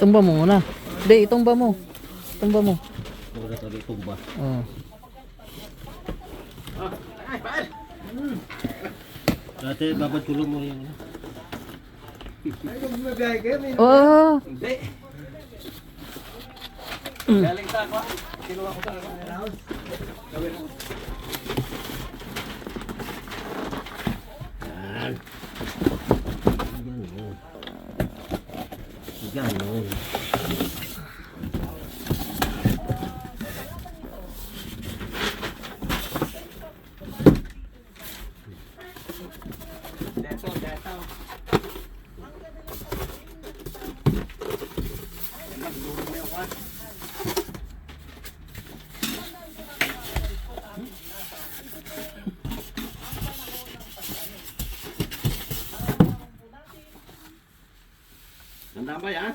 Itumba mo muna. Hindi, itumba mo. Itumba mo. Wala talaga itumba. Oh. Dati babad tulong mo yun. Oh. Hindi. Galing sa ako. Kinuha ko sa house. Gawin mo. Yan. Yan o. Handa ba yan?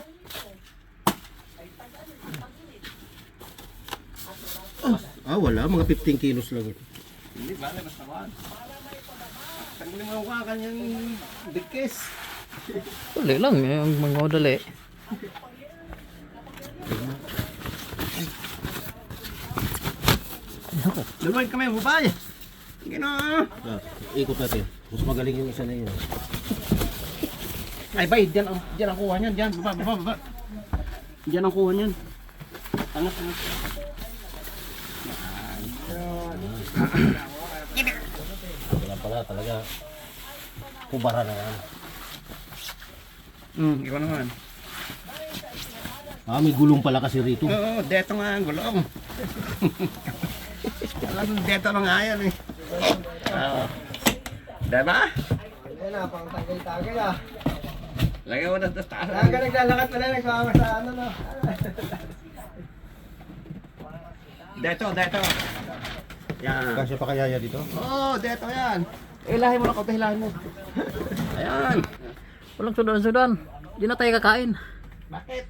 Wala. Mga 15 kilos lang ito. Hindi, bale. Basta ba? Tanggalin mo ang kanyang bigkis. Dali lang. Yung mga dali. Dalawain kami, bubay. Gino. Ikot natin. Mas magaling yung isa na yun. Ay, bay, diyan ang kuha niyan. Diyan, baba. Diyan ang kuha niyan. Angat. Wala pala talaga. Kubara na yan. Ikaw naman. May gulong pala kasi rito. Oo, deto nga ang gulong. Alam, deto na nga yan eh. Diba? Yan na, pang tagay-tagay ah. Lagyan mo na sa taas. Hanggang naglalakad pala, nagsama sa ano no. Deto. Yan. Kasi pa kaya dito? Oo, deto yan. Ilahin mo na kaunti, hilahin mo. Ayan. Walang sudan-sudan. Di na tayo kakain. Bakit?